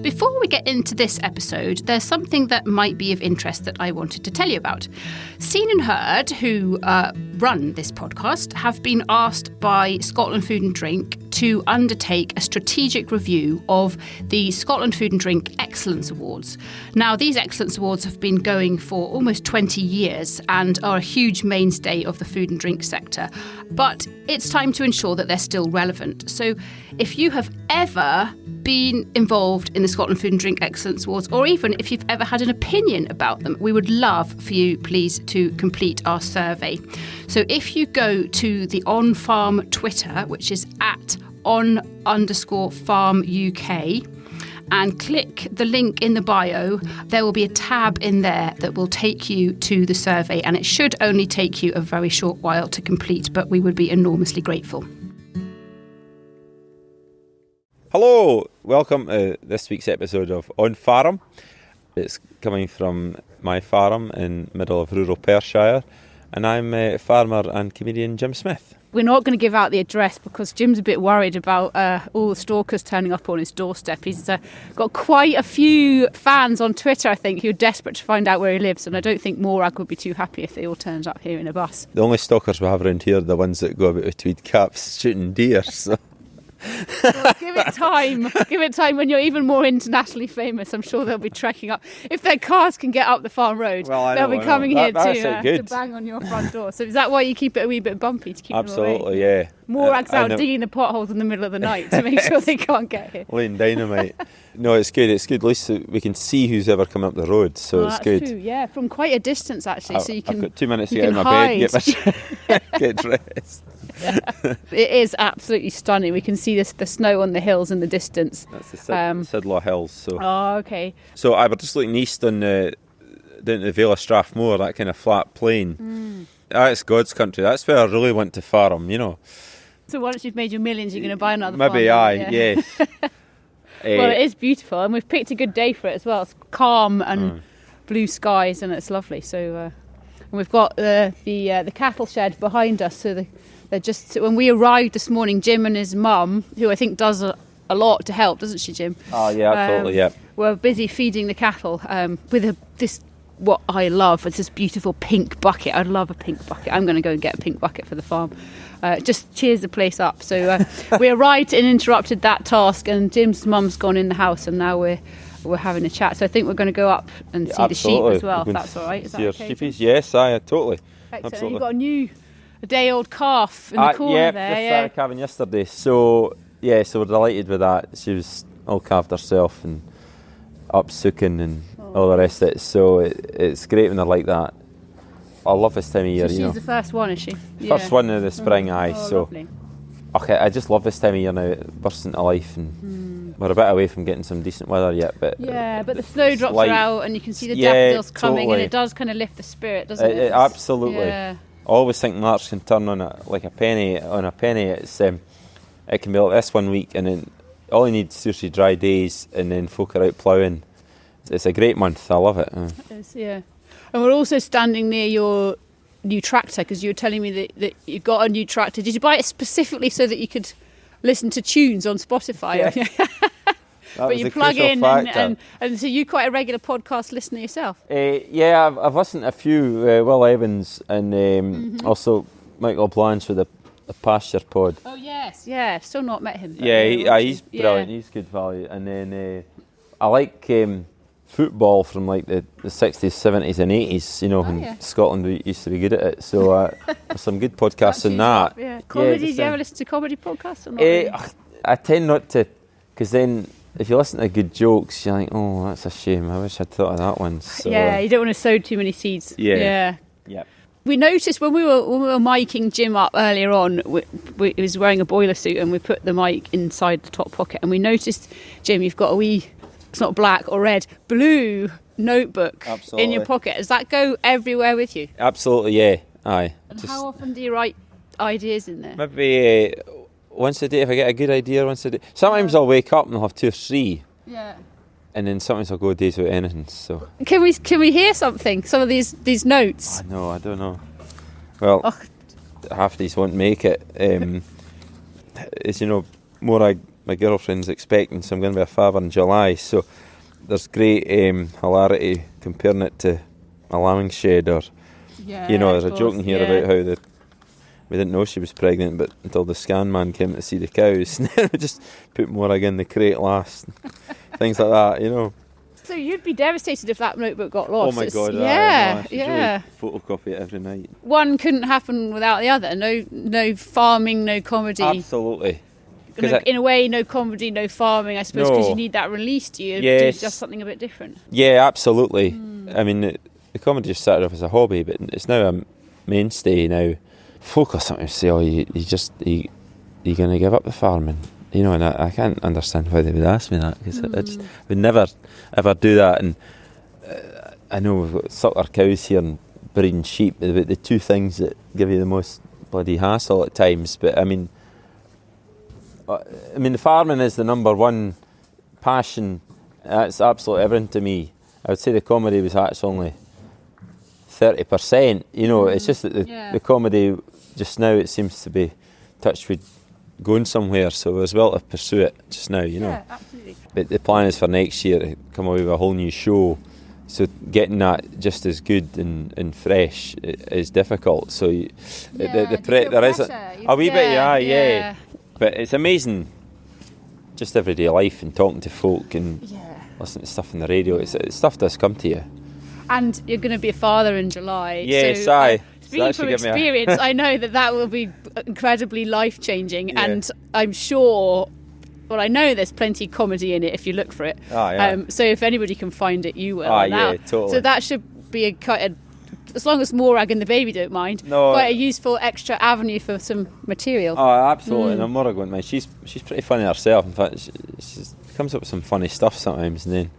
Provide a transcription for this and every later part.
Before we get into this episode, there's something that might be of interest that I wanted to tell you about. Scene and Heard, who run this podcast, have been asked by Scotland Food and Drink to undertake a strategic review of the Scotland Food and Drink Excellence Awards. Now, these Excellence Awards have been going for almost 20 years and are a huge mainstay of the food and drink sector. But it's time to ensure that they're still relevant. So if you have ever been involved in the Scotland Food and Drink Excellence Awards, or even if you've ever had an opinion about them, we would love for you, please, to complete our survey. So if you go to the On Farm Twitter, which is at @on_farm UK, and click the link in the bio, there will be a tab in there that will take you to the survey, and it should only take you a very short while to complete, but we would be enormously grateful. Hello, welcome to this week's episode of On Farm. It's coming from my farm in middle of rural Perthshire, and I'm farmer and comedian Jim Smith. We're not going to give out the address because Jim's a bit worried about all the stalkers turning up on his doorstep. He's got quite a few fans on Twitter, I think, who are desperate to find out where he lives, and I don't think Morag would be too happy if they all turned up here in a bus. The only stalkers we have around here are the ones that go about with tweed caps shooting deer, so... Well, give it time. Give it time when you're even more internationally famous. I'm sure they'll be trekking up. If their cars can get up the farm road, they'll be coming here to bang on your front door. So is that why you keep it a wee bit bumpy to keep Absolutely, them away? yeah. Morag's out digging the potholes in the middle of the night to make sure they can't get here. Laying dynamite. No, it's good. It's good. At least we can see who's ever come up the road, so it's good. That's true, yeah, from quite a distance actually. So you can. I've got 2 minutes to get in my bed, get dressed. It is absolutely stunning. We can see the snow on the hills in the distance. That's the Sidlaw Hills. So. Oh, okay. So I was just looking east on down to the Vale of Strathmore, that kind of flat plain. That's God's country. That's where I really want to farm, you know. So once you've made your millions, you're going to buy another Maybe farm? yes. Well, it is beautiful, and we've picked a good day for it as well. It's calm and blue skies, and it's lovely. So, and we've got the cattle shed behind us. So they're just when we arrived this morning, Jim and his mum, who I think does a lot to help, doesn't she, Jim? Oh yeah, absolutely, yeah. We're busy feeding the cattle with this. What I love is this beautiful pink bucket. I'd love a pink bucket. I'm going to go and get a pink bucket for the farm. Just cheers the place up. So we arrived and interrupted that task, and Jim's mum's gone in the house, and now we're having a chat. So I think we're going to go up and see the sheep as well, if that's all right. Is that okay? Sheepies? Yes, totally. Excellent. Absolutely. And you've got a day-old calf in the corner there. Just calving yesterday. So we're delighted with that. She was all calved herself and up sucking and all the rest of it. So it's great when they're like that. I love this time of year. So she's the first one, is she? First one of the spring, so lovely. Okay, I just love this time of year now. It bursts into life, and we're a bit away from getting some decent weather yet. But but the snowdrops are out, and you can see the daffodils coming, and it does kind of lift the spirit, doesn't it? Absolutely. Yeah. I always think March can turn on like a penny. On a penny, it's it can be like this 1 week, and then all you need is 2 or 3 dry days, and then folk are out ploughing. It's a great month. I love it. It is, yeah. And we're also standing near your new tractor, because you were telling me that you got a new tractor. Did you buy it specifically so that you could listen to tunes on Spotify? Yeah. But you plug in and so you're quite a regular podcast listener yourself? Yeah, I've listened to a few, Will Evans and also Michael Blanche with the Pasture Pod. Oh yes, yeah, still not met him. Yeah, he's brilliant, he's good value. And then I like football from like the 60s, 70s and 80s, you know, when Scotland used to be good at it. So there's some good podcasts in that. Yeah. Comedy, do you ever listen to comedy podcasts or not? Really? I tend not to, because then if you listen to good jokes, you're like, oh, that's a shame. I wish I'd thought of that one. So, yeah, you don't want to sow too many seeds. Yeah. We noticed when we were miking Jim up earlier on, he was wearing a boiler suit, and we put the mic inside the top pocket, and we noticed, Jim, you've got a wee, it's not black or red, blue notebook in your pocket. Does that go everywhere with you? Absolutely, yeah. Aye. And how often do you write ideas in there? Maybe once a day, if I get a good idea, once a day. Sometimes I'll wake up and I'll have 2 or 3. Yeah. And then sometimes I'll go days without anything. So can we hear something? Some of these notes? No, I don't know. Well, half of these won't make it. As you know, Morag my girlfriend's expecting, so I'm going to be a father in July. So there's great hilarity comparing it to a lambing shed, or there's a joke in here about how we didn't know she was pregnant, but until the scan man came to see the cows, and then we just put more egg in the crate last, things like that. So you'd be devastated if that notebook got lost. Oh my God! I should really photocopy it every night. One couldn't happen without the other. No farming, no comedy. Absolutely. In a way, no comedy, no farming. I suppose because you need that release. Do you do just something a bit different? Yeah, absolutely. I mean, the comedy just started off as a hobby, but it's now a mainstay now. Folk sometimes say, "Oh, you going to give up the farming?" And I can't understand why they would ask me that, because I would never ever do that. And I know we've got suckler cows here and breeding sheep, the two things that give you the most bloody hassle at times. But I mean, the farming is the number one passion. That's absolutely everything to me. I would say the comedy was actually only 30%. It's just that the comedy just now, it seems to be touched with going somewhere, so as well to pursue it just now, Yeah, absolutely. But the plan is for next year to come away with a whole new show, so getting that just as good and fresh is difficult. So there is a wee bit, yeah. But it's amazing, just everyday life and talking to folk and listening to stuff on the radio. It's stuff does come to you. And you're going to be a father in July. Yes, so, speaking from experience, I know that will be incredibly life-changing, and I'm sure, well, I know there's plenty of comedy in it if you look for it. So if anybody can find it, you will. Totally. So that should be as long as Morag and the baby don't mind, quite a useful extra avenue for some material. Oh, absolutely. And Morag won't mind. She's pretty funny herself. In fact, she comes up with some funny stuff sometimes, and then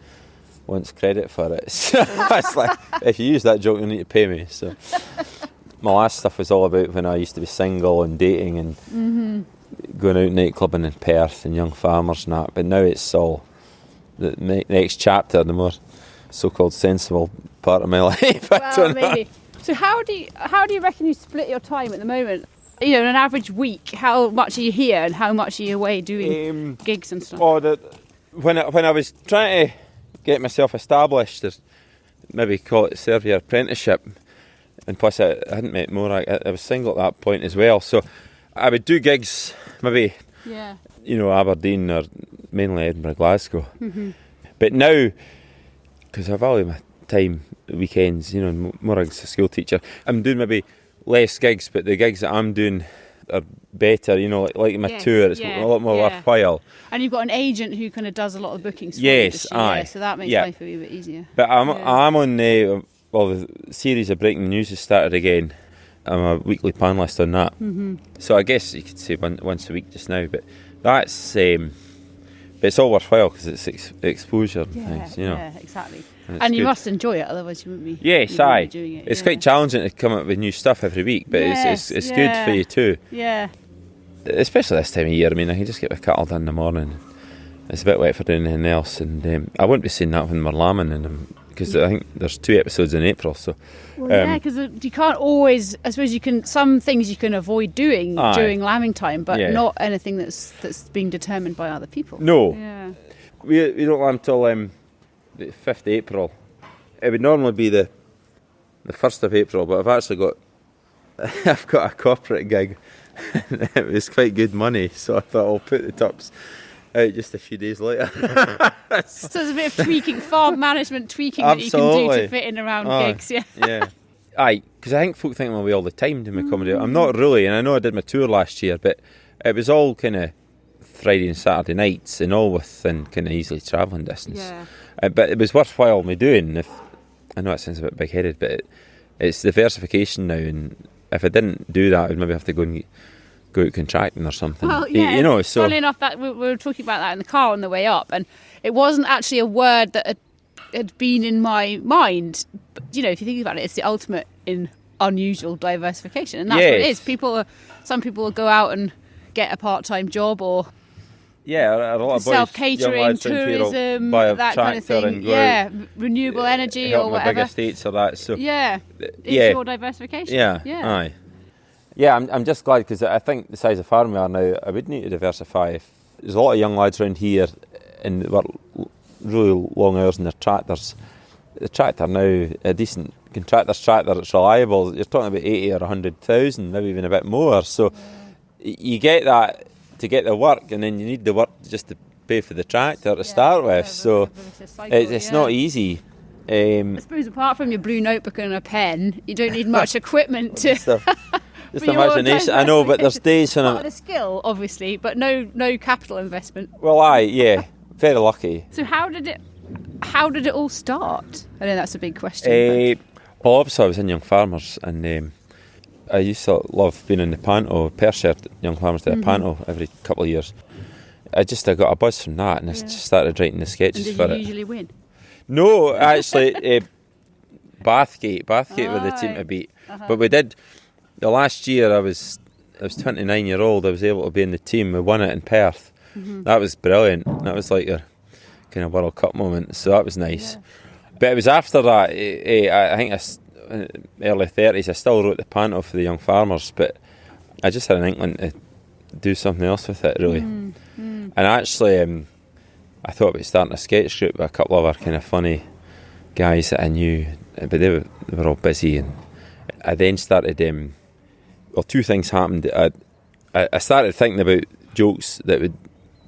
wants credit for it. So it's like, if you use that joke, you need to pay me. So my last stuff was all about when I used to be single and dating and going out nightclubbing in Perth and young farmers and that. But now it's all the next chapter, the more so-called sensible part of my life. Well, maybe. So how do you reckon you split your time at the moment? In an average week, how much are you here and how much are you away doing gigs and stuff? When I was trying to get myself established, there's maybe call it serve your apprenticeship, and plus I hadn't met Morag. I was single at that point as well, so I would do gigs maybe Aberdeen or mainly Edinburgh, Glasgow. But now, because I value my time weekends, Morag's a school teacher, I'm doing maybe less gigs, but the gigs that I'm doing are better, like my tour, it's a lot more worthwhile. And you've got an agent who kind of does a lot of the bookings for yes, you, aye. So that makes life a wee bit easier. But I'm on the series of Breaking News has started again. I'm a weekly panellist on that. So I guess you could say once a week just now, but that's but it's all worthwhile because it's exposure and things, Yeah, exactly. And you must enjoy it, otherwise you wouldn't be. Yes, aye. Doing it. It's quite challenging to come up with new stuff every week, but it's good for you too. Yeah. Especially this time of year. I mean, I can just get my cattle done in the morning. It's a bit wet for doing anything else, and I wouldn't be saying that when we're lambing, and because I think there's 2 episodes in April. So. Because you can't always. I suppose you can. Some things you can avoid doing during lambing time, but not anything that's being determined by other people. No. Yeah. We don't lamb till the 5th of April. It would normally be the 1st of April, but I've got a corporate gig. It was quite good money, so I thought I'll put the tops out just a few days later. So there's a bit of tweaking, farm management tweaking that you can do to fit in around gigs. Yeah. Aye, because I think folk think I'm away all the time doing my comedy. I'm not really, and I know I did my tour last year, but it was all kind of Friday and Saturday nights and all within kind of easily travelling distance. Yeah. But it was worthwhile me doing. I know it sounds a bit big-headed, but it's diversification now, and if I didn't do that, I'd maybe have to go out contracting or something. Well, yeah. So funny enough, that we were talking about that in the car on the way up, and it wasn't actually a word that had been in my mind. But, if you think about it, it's the ultimate in unusual diversification, and that's what it is. Some people will go out and get a part-time job or. Yeah, a lot of self-catering, tourism, that kind of thing. Renewable energy or whatever. Big estates or that. So it's your diversification. Yeah. Aye. Yeah, I'm just glad because I think the size of farm we are now, I would need to diversify. there's a lot of young lads around here and they work really long hours in their tractors. The tractor now, a decent contractor's tractor that's reliable, you're talking about 80 or 100,000, maybe even a bit more. So you get that to get the work, and then you need the work just to pay for the tractor to start with. So it's not easy. I suppose apart from your blue notebook and a pen, you don't need much equipment to... Just imagination. I know, but there's days when I'm... the skill, obviously, but no capital investment. Well, very lucky. So how did it all start? I know that's a big question. Well, obviously I was in Young Farmers, and I used to love being in the panto. Perthshire Young Farmers did a panto every couple of years. I got a buzz from that, and I just started writing the sketches and for it. Did you usually win? No, actually, Bathgate were the team to beat. But we did. The last year I was 29 year old. I was able to be in the team. We won it in Perth. That was brilliant. That was like your kind of World Cup moment. So that was nice. But it was after that. I think early 30s. I still wrote the panto for the Young Farmers, but I just had an inkling to do something else with it, really. And actually, I thought about starting a sketch group with a couple of other kind of funny guys that I knew, but they were all busy. And I then started. Two things happened. I started thinking about jokes that would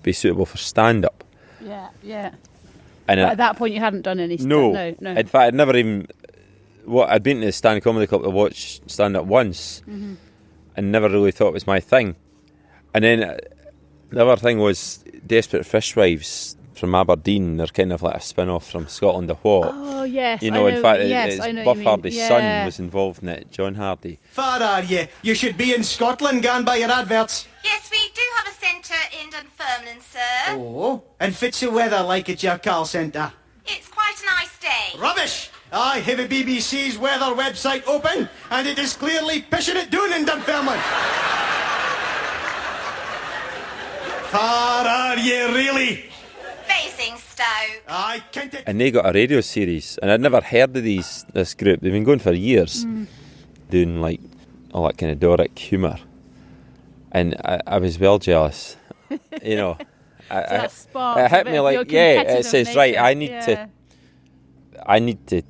be suitable for stand-up. Yeah. And at that point, you hadn't done any stand-up. No. In fact, I'd never even... I'd been to the Stand Comedy Club to watch stand-up once, and never really thought it was my thing. And then the other thing was Desperate Fishwives from Aberdeen. They're kind of like a spin-off from Scotland of What. Oh, yes. In fact, Buff Hardy's son was involved in it, John Hardy. Far are you? You should be in Scotland, gone by your adverts. Yes, we do have a centre in Dunfermline, sir. Oh, and fits the weather like at your call centre? It's quite a nice day. Rubbish! I have a BBC's weather website open, and it is clearly pissing it down in Dunfermline. Far are you, really? Basingstoke. And they got a radio series, and I'd never heard of this group. They've been going for years, doing like all that kind of Doric humour, and I was well jealous. You know, it hit me like, it says nature. Right. I need to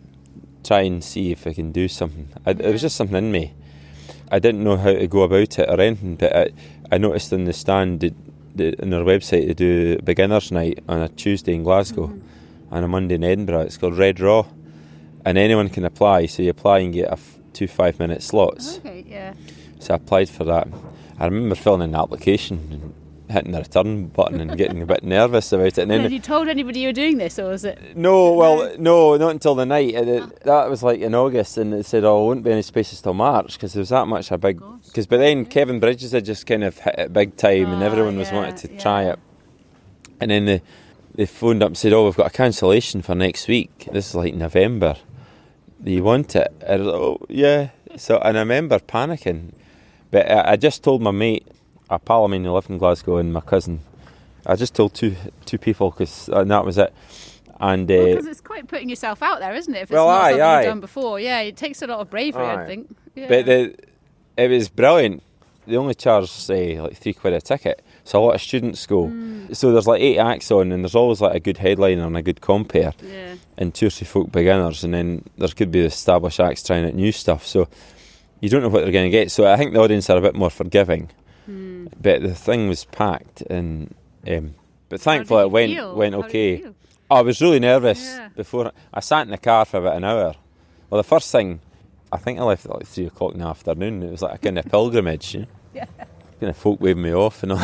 try and see if I can do something. It was just something in me. I didn't know how to go about it or anything, but I noticed in the Stand on their website they do beginners night on a Tuesday in Glasgow and a Monday in Edinburgh. It's called Red Raw, and anyone can apply. So you apply and get 2 5-minute slots. Okay, yeah. So I applied for that. I remember filling in the application and hitting the return button and getting a bit nervous about it. And then had you told anybody you were doing this, or was it? No, not until the night. That was like in August, and it said, there wouldn't be any spaces till March because there was that much a big... Because by then Kevin Bridges had just kind of hit it big time, and everyone was wanting to try it. And then they phoned up and said, we've got a cancellation for next week. This is like November. Do you want it? I was like, yeah. So, and I remember panicking. But I just told my mate, a pal of mine who lived in Glasgow, and my cousin. I just told two people, and that was it. And because it's quite putting yourself out there, isn't it? If it's not something you've done before, it takes a lot of bravery, I think. Yeah. But it was brilliant. They only charge like £3 a ticket, so a lot of students go. So there's like 8 acts on, and there's always like a good headliner and a good compere, and 2 or 3 folk beginners, and then there could be established acts trying out new stuff. So you don't know what they're going to get. So I think the audience are a bit more forgiving. But the thing was packed, and but thankfully it went okay. I was really nervous before. I sat in the car for about an hour. Well, the first thing, I think I left at like 3 o'clock in the afternoon. It was like a kind of pilgrimage, you know? Kind of folk waving me off and all.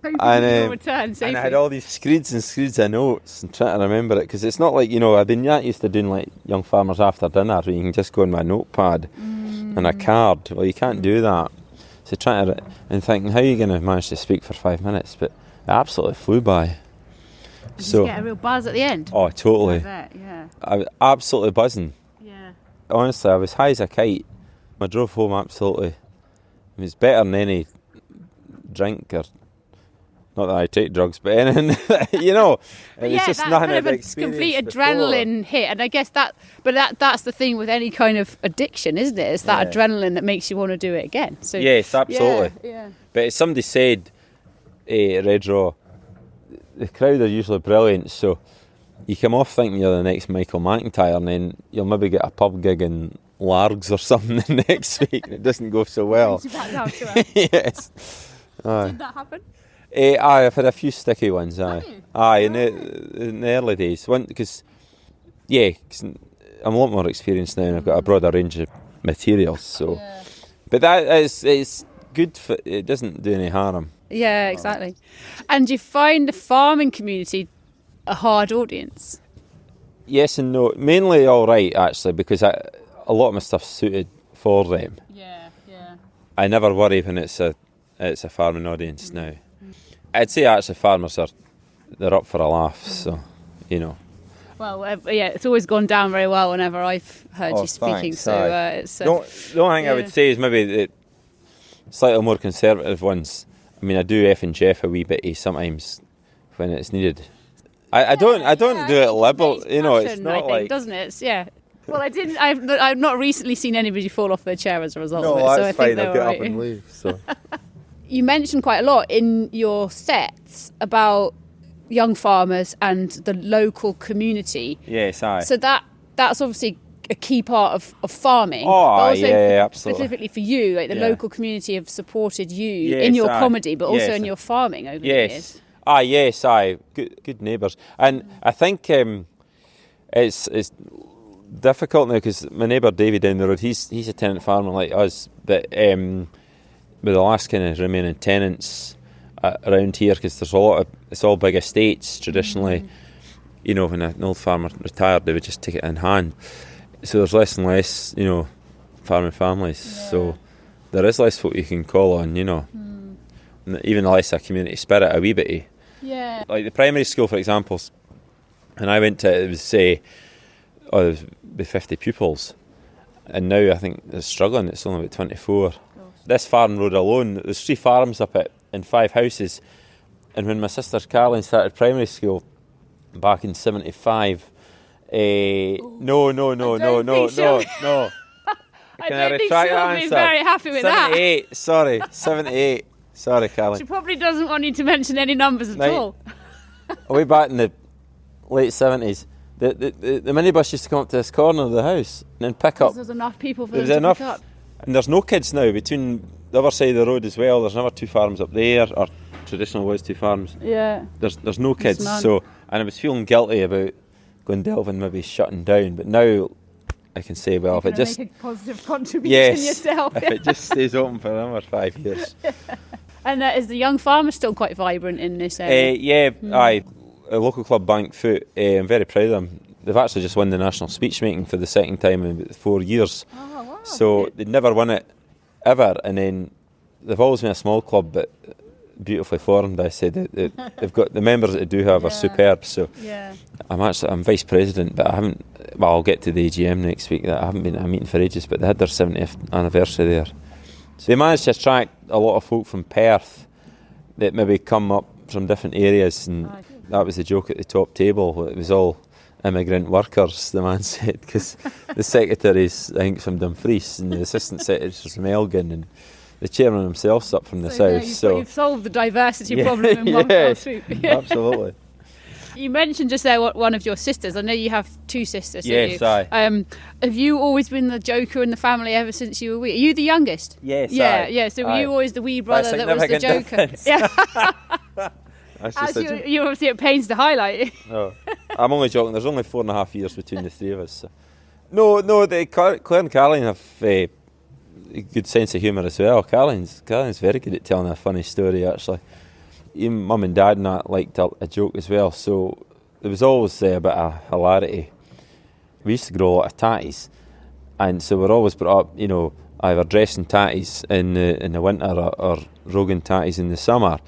And I had all these screeds of notes and trying to remember it, because it's not like, I've been that used to doing like Young Farmers after dinner where you can just go on my notepad and a card. Well, you can't do that. So trying to and thinking, how are you going to manage to speak for 5 minutes? But it absolutely flew by. Did you get a real buzz at the end? Oh, totally. I bet, yeah. I was absolutely buzzing. Yeah. Honestly, I was high as a kite. I drove home absolutely. It was better than any drink, or not that I take drugs, but anything, it was just nothing I'd experienced complete before. Adrenaline hit, and I guess that's the thing with any kind of addiction, isn't it? It's that adrenaline that makes you want to do it again. So yes, absolutely. Yeah. But as somebody said, Red Raw, the crowd are usually brilliant, so you come off thinking you're the next Michael McIntyre, and then you'll maybe get a pub gig in Largs or something the next week, and it doesn't go so well. Yes. Did that happen? I've had a few sticky ones. Have you? In the early days, because I'm a lot more experienced now, and I've got a broader range of materials. So, but it's good. It doesn't do any harm. Yeah, exactly. And do you find the farming community a hard audience? Yes and no. Mainly all right, actually, because a lot of my stuff's suited for them. Yeah. I never worry when it's a farming audience now. I'd say actually farmers they're up for a laugh, so Well, it's always gone down very well whenever I've heard you speaking. Thanks, so it's the only thing I would say is maybe the slightly more conservative ones. I mean, I do F and Jeff a wee bit sometimes when it's needed. I don't do it liberal. It's not like, doesn't it? Well, I didn't. I've not recently seen anybody fall off their chair as a result of it. No, so that's I fine. think I'll get up and leave. So. You mentioned quite a lot in your sets about young farmers and the local community. Yes, aye. So that's obviously a key part of farming. Oh, but also absolutely. Specifically for you, like the local community have supported you in your comedy, but also in your farming over the years. Yes, good neighbours. And I think it's difficult now because my neighbour Davey down the road, he's a tenant farmer like us, but with the last kind of remaining tenants around here, because there's a lot of, it's all big estates traditionally. When an old farmer retired, they would just take it in hand. So there's less and less, farming families. Yeah. So there is less folk you can call on, even less a community spirit, a wee bit. Yeah. Like the primary school, for example, and I went to it, was there would be 50 pupils, and now I think they're struggling. It's only about 24. This farm road alone, there's 3 farms up it and 5 houses. And when my sister Caroline started primary school back in 75, no. I don't think she'll be very happy with 78, sorry, 78. Sorry, Caroline. She probably doesn't want you to mention any numbers at all. Way back in the late 70s, the minibus used to come up to this corner of the house and then pick up. There's enough people for them to pick up. And there's no kids now between the other side of the road as well. There's never 2 farms up there, or traditional was 2 farms. Yeah. There's no kids. So, and I was feeling guilty about Glendale and maybe shutting down, but now I can say, well, if it just make a positive contribution yourself. If it just stays open for another 5 years. And is the young farmer still quite vibrant in this area? Aye. A local club, Bank Foot. I'm very proud of them. They've actually just won the national speech making for the second time in about 4 years. Oh, wow. So they'd never won it ever, and then they've always been a small club, but beautifully formed. I said they've got the members that they do have are superb. So I'm vice president, but I haven't. Well, I'll get to the AGM next week. I haven't been at a meeting for ages, but they had their 70th anniversary there. So they managed to attract a lot of folk from Perth that maybe come up from different areas, and that was the joke at the top table. It was all immigrant workers, the man said, because the secretary's, I think, from Dumfries, and the assistant secretary's from Elgin, and the chairman himself's up from the south. You've solved the diversity problem in one fell swoop. Absolutely. You mentioned just there one of your sisters. I know you have 2 sisters. Yes, aye. Have you always been the joker in the family ever since you were wee? Are you the youngest? Yes, Yeah. So were you always the wee brother that was the joker? Yeah. You obviously at pains to highlight. No, I'm only joking. There's only 4.5 years between the 3 of us. So. No. Claire and Caroline have a good sense of humour as well. Caroline's very good at telling a funny story, actually. Even Mum and Dad and that liked a joke as well, so there was always a bit of hilarity. We used to grow a lot of tatties, and so we're always brought up, either dressing tatties in the winter or Rogan tatties in the summer.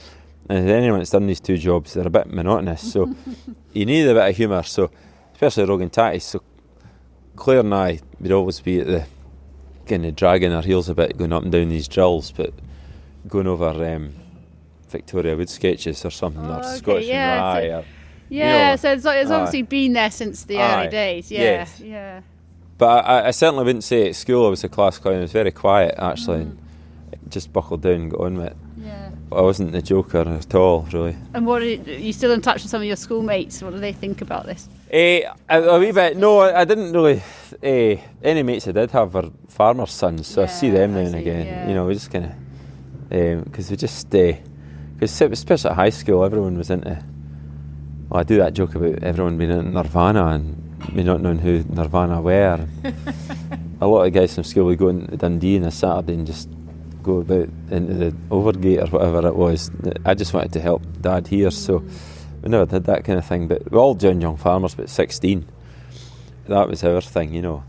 And anyone that's done these 2 jobs, they're a bit monotonous, so you need a bit of humour, so especially Rogan tatties. So Claire and I would always be at the kind of dragging our heels a bit, going up and down these drills, but going over Victoria Wood sketches or something, or Scottish and Rye. So it's obviously been there since the early days. Yeah. But I certainly wouldn't say at school I was a class clown. I was very quiet, actually, and just buckled down and got on with it. Yeah. I wasn't the joker at all, really. And are you still in touch with some of your schoolmates? What do they think about this? A wee bit. No, I didn't really. Any mates I did have were farmers' sons, so I see them now and again. yeah. You know, we just kind of because we just because especially at high school, everyone was into. Well, I do that joke about everyone being into Nirvana and me not knowing who Nirvana were. A lot of guys from school would go into Dundee on a Saturday and just go about into the Overgate or whatever it was. I just wanted to help Dad here, so we never did that kind of thing. But we all joined Young Farmers about 16. That was our thing, you know.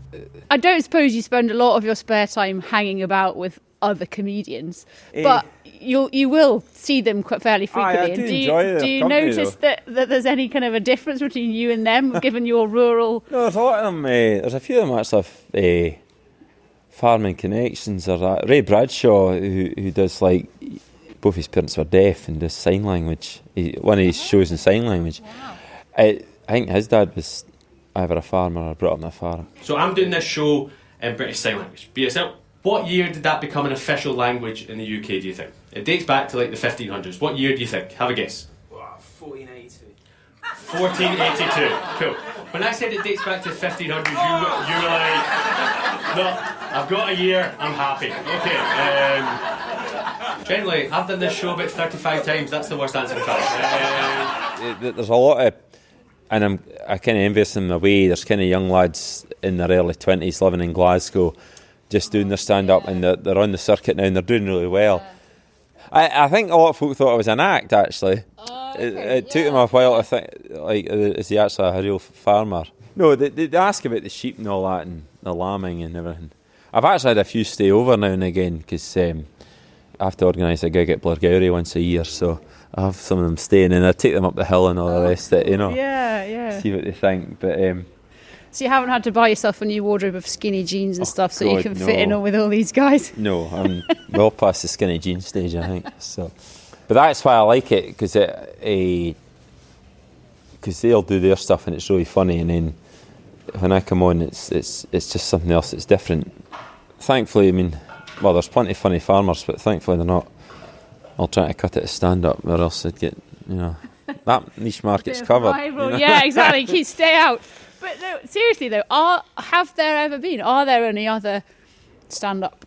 I don't suppose you spend a lot of your spare time hanging about with other comedians, but you will see them quite fairly frequently. I do enjoy their do you company, notice that there's any kind of a difference between you and them, given your rural? No, there's a lot of them. There's a few of them actually have farming connections. Or Ray Bradshaw, who does like both his parents were deaf and does sign language. One of his shows in sign language. Wow. I think his dad was either a farmer or brought up on a farm. So I'm doing this show in British Sign Language, BSL. What year did that become an official language in the UK, do you think? It dates back to like the 1500s. What year do you think? Have a guess. 1482. 1482. Cool. When I said it dates back to the 1500s, you were like, no, I've got a year, I'm happy. Okay. Generally, I've done this show about 35 times. That's the worst answer I've had. There's a lot of, and I kind of envious them in a way. There's kind of young lads in their early 20s living in Glasgow, just doing their stand-up, and they're on the circuit now and they're doing really well. I think a lot of folk thought I was an act, actually. It took them a while to think, like, is he actually a real farmer? No, they ask about the sheep and all that, and the lambing and everything. I've actually had a few stay over now and again, because I have to organise a gig at Blairgowrie once a year, so I have some of them staying, and I take them up the hill and all the rest of it, you know. Yeah. See what they think, but... So you haven't had to buy yourself a new wardrobe of skinny jeans and stuff so you can fit in with all these guys? No, I'm well past the skinny jeans stage, I think. So, but that's why I like it, because they'll do their stuff and it's really funny, and then when I come on, it's just something else that's different. Thankfully, I mean, well, there's plenty of funny farmers, but thankfully they're not all trying to cut it as stand-up, or else they'd get, you know, that niche market's covered. You know? Yeah, exactly. Stay out. But no, seriously though, are there any other stand-up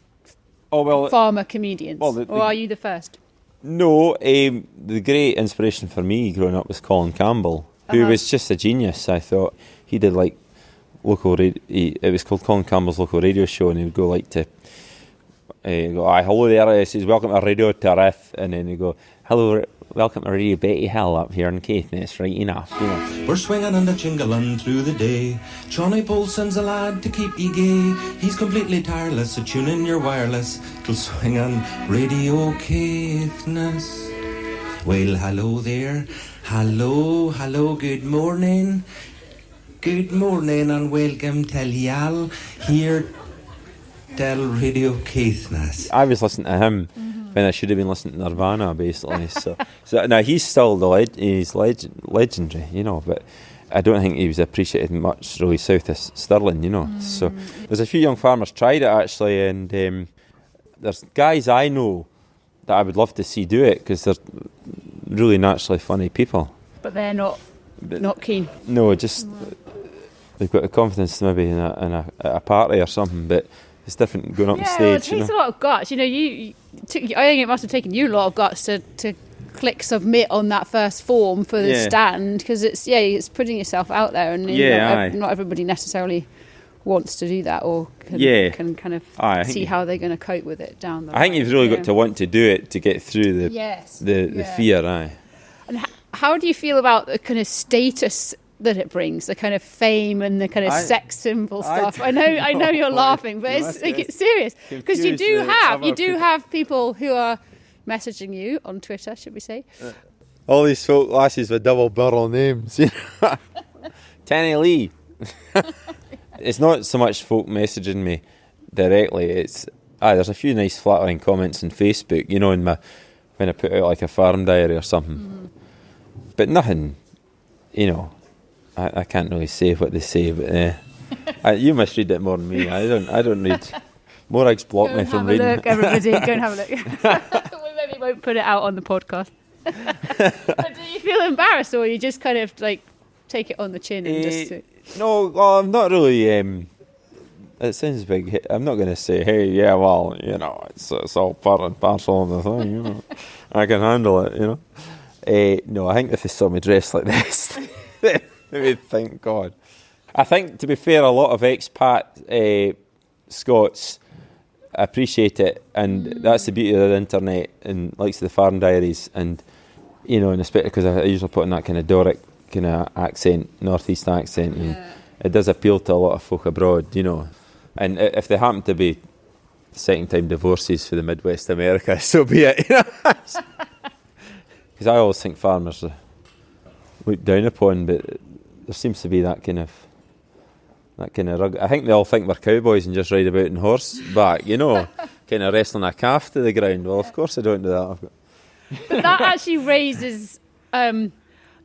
farmer comedians? Or are you the first? No, the great inspiration for me growing up was Colin Campbell, who was just a genius. I thought he did like local radio. It was called Colin Campbell's Local Radio Show, and he would go like to go, "Hi, hello there. He says, welcome to Radio Tarith," and then he'd go, "Hello, welcome to Radio Betty Hill up here in Caithness," right enough, you know. We're swinging and a jingling through the day. Johnny Paulson's a lad to keep ye gay. He's completely tireless, so tune in your wireless to swing on Radio Caithness. Well, hello there. Hello, good morning. Good morning and welcome to y'all here to Radio Caithness. I was listening to him when I should have been listening to Nirvana, basically. so now he's still he's legendary, you know, but I don't think he was appreciated much really south of Stirling, you know. So there's a few young farmers tried it actually, and there's guys I know that I would love to see do it, because they're really naturally funny people. But they're not keen. No, just they've got the confidence maybe in a party or something, but it's different going up on stage. Well, it takes a lot of guts. You know, I think it must have taken you a lot of guts to click submit on that first form for the stand, because it's putting yourself out there, and not everybody necessarily wants to do that or can kind of see how they're going to cope with it down the line. I think you've really got to want to do it to get through the fear. And how do you feel about the kind of status that it brings, the kind of fame and the kind of sex symbol stuff? I know you're laughing, but it's serious, because you do have people who are messaging you on Twitter, should we say? All these folk lasses with double barrel names, you know. Tanny Lee. It's not so much folk messaging me directly. It's there's a few nice flattering comments on Facebook, you know, when I put out like a farm diary or something, but nothing, you know. I can't really say what they say, but you must read it more than me. I don't read. Morag's blocked me from reading. Go and have a look, everybody. Go and have a look. won't put it out on the podcast. But do you feel embarrassed, or you just kind of like take it on the chin and just... No, well, I'm not really... it sounds big. I'm not going to say, hey, yeah, well, you know, it's all part and parcel of the thing, you know. I can handle it, you know. No, I think if they saw me dressed like this, they would thank God. I think, to be fair, a lot of expat Scots appreciate it, and that's the beauty of the internet and likes the farm diaries, and, you know, and especially because I usually put in that kind of Doric kind of accent, northeast accent, and it does appeal to a lot of folk abroad, you know. And if they happen to be second-time divorces for the Midwest America, so be it, you know. Because I always think farmers are looked down upon, but there seems to be that kind of rug. I think they all think we're cowboys and just ride about on horseback, you know, kind of wrestling a calf to the ground. Well, of course I don't do that. But that actually raises... that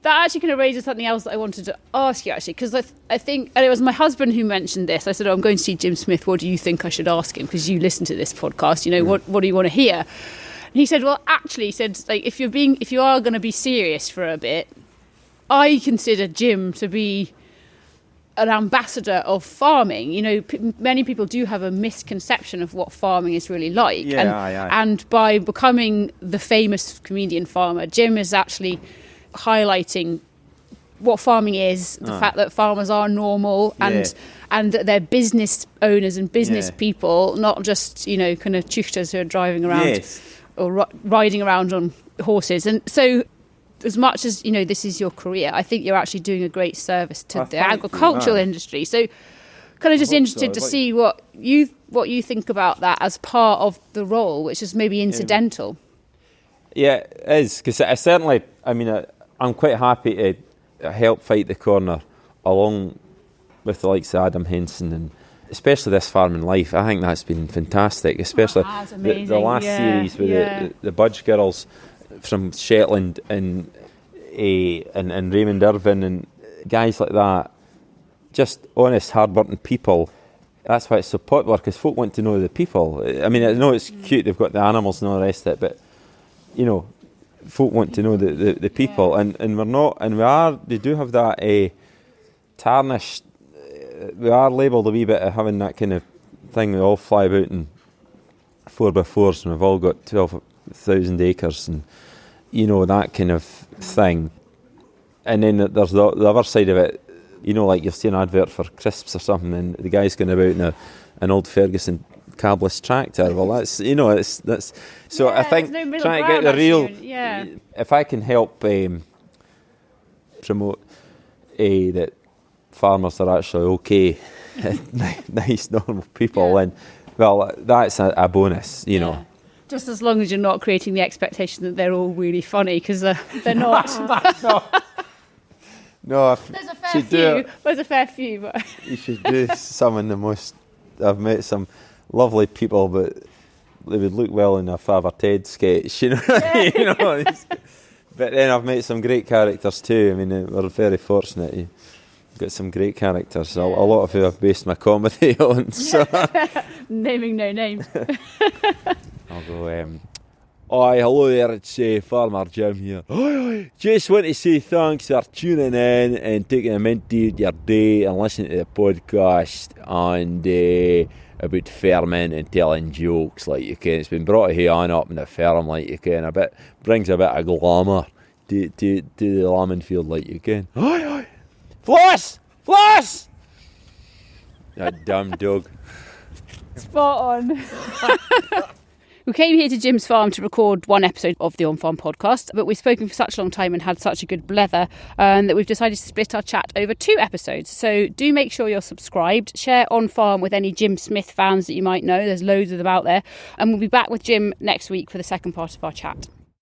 actually kind of raises something else that I wanted to ask you, actually, because I think, and it was my husband who mentioned this. I said, I'm going to see Jim Smith. What do you think I should ask him? Because you listen to this podcast, you know, what do you want to hear? And he said, well, actually, he said, like, if you are going to be serious for a bit, I consider Jim to be an ambassador of farming. You know, many people do have a misconception of what farming is really like. And by becoming the famous comedian farmer, Jim is actually highlighting what farming is, the fact that farmers are normal and that they're business owners and business people, not just, you know, kind of tutors who are driving around or riding around on horses. And so, as much as, you know, this is your career, I think you're actually doing a great service to the agricultural industry. So kind of just interested to see what you think about that as part of the role, which is maybe incidental. Yeah, it is, because I certainly, I mean, I'm quite happy to help fight the corner along with the likes of Adam Henson, and especially this Farming Life. I think that's been fantastic, especially the last series with the Budge girls from Shetland and Raymond Irvin and guys like that. Just honest, hard-working people. That's why it's so popular, because folk want to know the people. I mean, I know it's cute, they've got the animals and all the rest of it, but, you know, folk want to know the people, and we're not, and they do have that tarnished. We are labelled a wee bit of having that kind of thing. We all fly about in 4x4s, and we've all got 12,000 acres, and, you know, that kind of thing. And then there's the other side of it. You know, like you'll see an advert for crisps or something, and the guy's going about in an old Ferguson cabless tractor. Well, that's, you know, that's. So I think trying to get the real. If I can help promote that farmers are actually okay, nice, normal people, then, well, that's a bonus, you know. Just as long as you're not creating the expectation that they're all really funny, because they're not. No, there's a fair few, but you should do some in the most. I've met some lovely people, but they would look well in a Father Ted sketch, you know. You know. But then I've met some great characters too. I mean, we're very fortunate. You've got some great characters. A lot of who I've based my comedy on. So. Naming no names. I'll go. Hi, hello there, it's Farmer Jim here. Just want to say thanks for tuning in and taking a minute your day and listening to the podcast and about farming and telling jokes like you can. It's been brought here on up in the farm like you can. Brings a bit of glamour to the lambing field like you can. Floss! That dumb dog. Spot on. We came here to Jim's farm to record one episode of the On Farm podcast, but we've spoken for such a long time and had such a good blether that we've decided to split our chat over 2 episodes. So do make sure you're subscribed. Share On Farm with any Jim Smith fans that you might know. There's loads of them out there. And we'll be back with Jim next week for the second part of our chat.